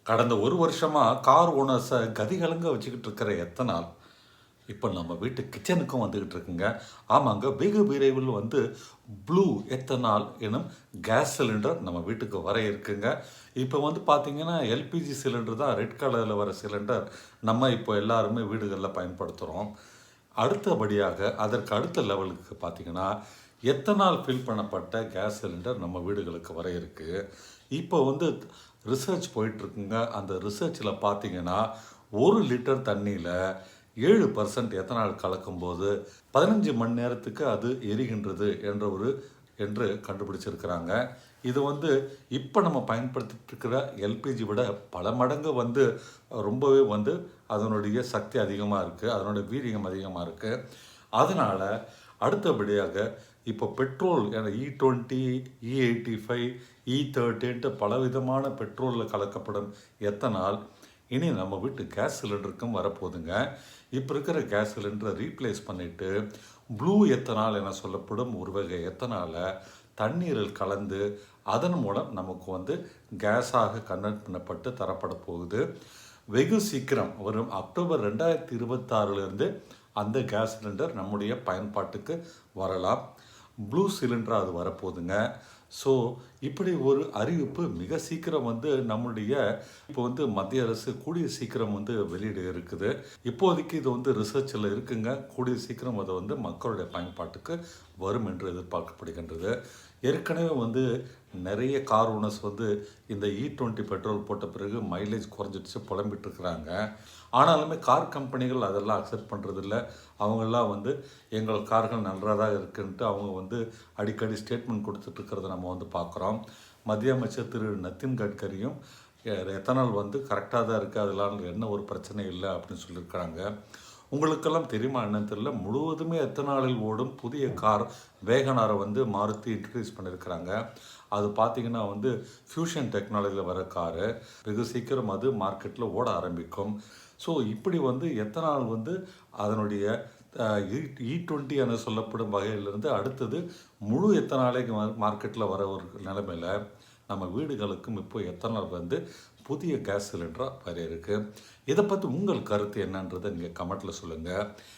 கடந்த ஒரு வருஷமாக கார் ஓனர்ஸை கதிகலங்க வச்சுக்கிட்டு இருக்கிற எத்தனால் இப்போ நம்ம வீட்டு கிச்சனுக்கும் வந்துக்கிட்டு இருக்குங்க. ஆமாங்க, வெகு விரைவில் வந்து ப்ளூ எத்தனால் எனும் கேஸ் சிலிண்டர் நம்ம வீட்டுக்கு வர இருக்குங்க. இப்போ வந்து பார்த்திங்கன்னா எல்பிஜி சிலிண்டர் தான் ரெட் கலரில் வர சிலிண்டர் நம்ம இப்போ எல்லாருமே வீடுகளில் பயன்படுத்துகிறோம். அடுத்தபடியாக அதற்கு அடுத்த லெவலுக்கு பார்த்திங்கன்னா எத்தனால் ஃபில் பண்ணப்பட்ட கேஸ் சிலிண்டர் நம்ம வீடுகளுக்கு வர இருக்குது. இப்போ வந்து ரிசர்ச் போயிட்டுருக்குங்க. அந்த ரிசர்ச்சில் பார்த்திங்கன்னா 1 லிட்டர் தண்ணியில் 7% எத்தனால் கலக்கும்போது 15 மணி நேரத்துக்கு அது எரிகின்றது என்று கண்டுபிடிச்சிருக்கிறாங்க. இது வந்து இப்போ நம்ம பயன்படுத்திட்டு இருக்கிற எல்பிஜி விட பல மடங்கு வந்து ரொம்பவே வந்து அதனுடைய சக்தி அதிகமாக இருக்குது, அதனுடைய வீரியம் அதிகமாக இருக்குது. அதனால் அடுத்தபடியாக இப்போ பெட்ரோல் E20, E85, E30 பலவிதமான பெட்ரோலில் கலக்கப்படும் எத்தனால் இனி நம்ம வீட்டு கேஸ் சிலிண்டருக்கும் வரப்போகுதுங்க. இப்போ இருக்கிற கேஸ் சிலிண்டரை ரீப்ளேஸ் பண்ணிவிட்டு ப்ளூ எத்தனால் என சொல்லப்படும் ஒரு வகை எத்தனாலை தண்ணீரில் கலந்து அதன் மூலம் நமக்கு வந்து கேஸாக கன்வெர்ட் பண்ணப்பட்டு தரப்பட போகுது. வெகு சீக்கிரம் வரும் அக்டோபர் 2026 அந்த கேஸ் சிலிண்டர் நம்முடைய பயன்பாட்டுக்கு வரலாம். ப்ளூ சிலிண்டராக அது வரப்போகுதுங்க. ஸோ இப்படி ஒரு அறிவிப்பு மிக சீக்கிரம் வந்து நம்முடைய இப்போ வந்து மத்திய அரசு கூடிய சீக்கிரம் வந்து வெளியிட இருக்குது. இப்போதைக்கு இது வந்து ரிசர்ச்சில் இருக்குங்க. கூடிய சீக்கிரம் அதை வந்து மக்களுடைய பயன்பாட்டுக்கு வரும் என்று எதிர்பார்க்கப்படுகின்றது. ஏற்கனவே வந்து நிறைய கார் ஓனர்ஸ் வந்து இந்த E20 பெட்ரோல் போட்ட பிறகு மைலேஜ் குறைஞ்சிடுச்சு புலம்பிட்டு இருக்கிறாங்க. ஆனாலுமே கார் கம்பெனிகள் அதெல்லாம் அக்செப்ட் பண்ணுறதில்ல. அவங்கெல்லாம் வந்து எங்கள் கார்கள் நன்றாக தான் இருக்குன்ட்டு அவங்க வந்து அடிக்கடி ஸ்டேட்மெண்ட் கொடுத்துட்ருக்கிறத நம்ம வந்து பார்க்குறோம். மத்திய அமைச்சர் திரு நிதின் கட்கரியும் எத்தனால் வந்து கரெக்டாக தான் இருக்குது, அதெல்லாம் என்ன ஒரு பிரச்சனை இல்லை அப்படின்னு சொல்லியிருக்கிறாங்க. உங்களுக்கெல்லாம் தெரியுமா என்னன்னு தெரியல, முழுவதுமே எத்தனாலில் ஓடும் புதிய கார் வேகனாரை வந்து மாருதி இன்ட்ரடியூஸ் பண்ணியிருக்கிறாங்க. அது பார்த்திங்கன்னா வந்து ஃபியூஷன் டெக்னாலஜியில் வர காரு வெகு சீக்கிரம் அது மார்க்கெட்டில் ஓட ஆரம்பிக்கும். ஸோ இப்படி வந்து எத்தனால் வந்து அதனுடைய E20 என சொல்லப்படும் வகையிலிருந்து அடுத்தது முழு எத்தனாலே மார்க்கெட்டில் வர ஒரு நிலைமையில் நம்ம வீடுகளுக்கும் இப்போ எத்தனால் வந்து புதிய கேஸ் சிலிண்டராக வர இருக்குது. இதை பற்றி உங்கள் கருத்து என்னன்றதை நீங்கள் கமெண்ட்டில் சொல்லுங்கள்.